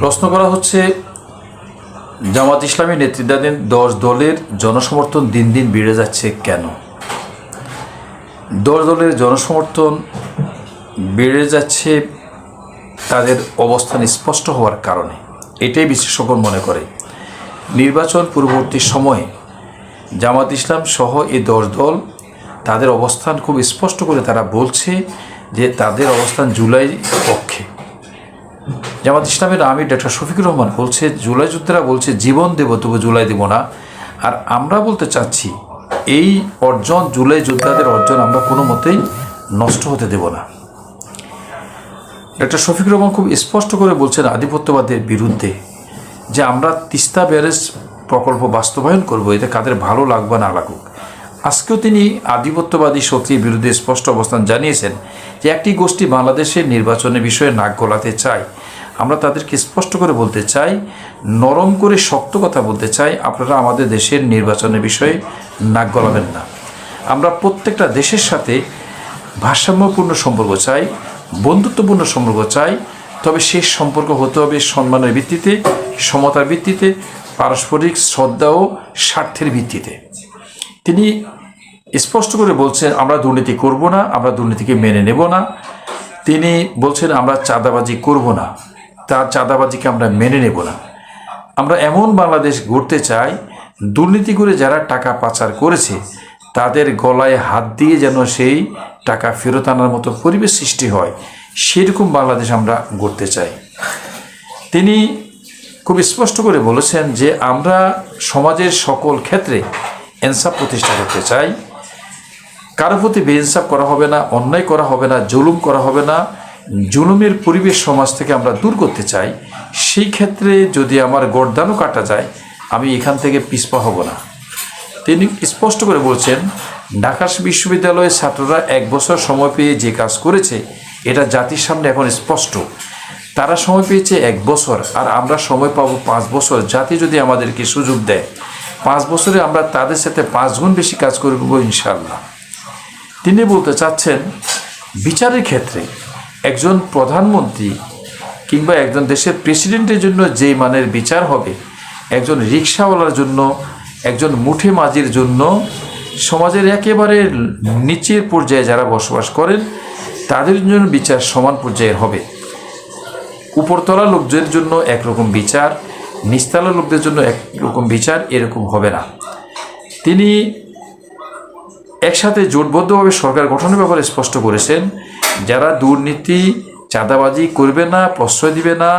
প্রশ্ন করা হচ্ছে, জামাত ইসলামী নেতৃত্বাধীন 10 দলের জনসমর্থন দিন দিন বেড়ে যাচ্ছে কেন? 10 দলের জনসমর্থন বেড়ে যাচ্ছে তাদের অবস্থান স্পষ্ট হওয়ার কারণে। এটাই বিশেষজ্ঞ মনে করে। নির্বাচন পূর্ববর্তী সময়ে জামাত ইসলাম সহ এই 10 দল তাদের অবস্থান খুব স্পষ্ট করে তারা বলছে যে তাদের অবস্থান জুলাই পক্ষে। জামাত ইসলামের আমির ডক্টর শফিকুর রহমান বলছে, জুলাই যোদ্ধারা বলছে জীবন দেব তবু জুলাই দেব না। আর আমরা বলতে চাচ্ছি এই অর্জন, জুলাই যোদ্ধাদের অর্জন আমরা কোনো মতেই নষ্ট হতে দেব না। ডক্টর শফিকুর রহমান খুব স্পষ্ট করে বলছেন আধিপত্যবাদের বিরুদ্ধে, যে আমরা তিস্তা ব্যারেজ প্রকল্প বাস্তবায়ন করব, এতে কাদের ভালো লাগবে না লাগুক। আজকেও তিনি আধিপত্যবাদী শক্তির বিরুদ্ধে স্পষ্ট অবস্থান জানিয়েছেন যে একটি গোষ্ঠী বাংলাদেশের নির্বাচনের বিষয়ে নাক গলাতে চায়। আমরা তাদেরকে স্পষ্ট করে বলতে চাই, নরম করে শক্ত কথা বলতে চাই, আপনারা আমাদের দেশের নির্বাচনের বিষয়ে নাক গলাবেন না। আমরা প্রত্যেকটা দেশের সাথে ভারসাম্যপূর্ণ সম্পর্ক চাই, বন্ধুত্বপূর্ণ সম্পর্ক চাই, তবে সেই সম্পর্ক হতে হবে সম্মানের ভিত্তিতে, সমতার ভিত্তিতে, পারস্পরিক শ্রদ্ধা ও স্বার্থের ভিত্তিতে। তিনি স্পষ্ট করে বলছেন আমরা দুর্নীতি করব না, আমরা দুর্নীতিকে মেনে নেব না। তিনি বলছেন আমরা চাঁদাবাজি করব না, তার চাঁদাবাজিকে আমরা মেনে নেব না। আমরা এমন বাংলাদেশ গড়তে চাই, দুর্নীতি করে যারা টাকা পাচার করেছে তাদের গলায় হাত দিয়ে যেন সেই টাকা ফেরত আনার মতো পরিবেশ সৃষ্টি হয়, সেরকম বাংলাদেশ আমরা গড়তে চাই। তিনি খুব স্পষ্ট করে বলেছেন যে আমরা সমাজের সকল ক্ষেত্রে ইনসাফ প্রতিষ্ঠা করতে চাই, কারো প্রতি বেইনসাফ করা হবে না, অন্যায় করা হবে না, জুলুম করা হবে না। জুলুমের পরিবেশ সমাজ থেকে আমরা দূর করতে চাই। সেই ক্ষেত্রে যদি আমার গর্দানও কাটা যায়, আমি এখান থেকে পিছপা হব না। তিনি স্পষ্ট করে বলছেন, ঢাকা বিশ্ববিদ্যালয়ের ছাত্ররা 1 বছর সময় পেয়ে যে কাজ করেছে এটা জাতির সামনে এখন স্পষ্ট। তারা সময় পেয়েছে 1 বছর, আর আমরা সময় পাবো 5 বছর। জাতি যদি আমাদেরকে সুযোগ দেয়, 5 বছরে আমরা তাদের সাথে 5 গুণ বেশি কাজ করব ইনশাআল্লাহ। তিনি বলতে চাচ্ছেন বিচারের ক্ষেত্রে একজন প্রধানমন্ত্রী কিংবা একজন দেশের প্রেসিডেন্টের জন্য যে মানের বিচার হবে, একজন রিক্সাওয়ালার জন্য, একজন মুঠে মাঝির জন্য, সমাজের একেবারে নিচের পর্যায়ে যারা বসবাস করেন তাদের জন্য বিচার সমান পর্যায়ের হবে। উপরতলা লোকদের জন্য একরকম বিচার, নিচতলা লোকদের জন্য একরকম বিচার, এরকম হবে না। তিনি একসাথে জোটবদ্ধভাবে সরকার গঠনের ব্যাপারে স্পষ্ট করেছেন, যারা দুর্নীতি চাঁদাবাজি করবে না, প্রশ্রয় দিবে না,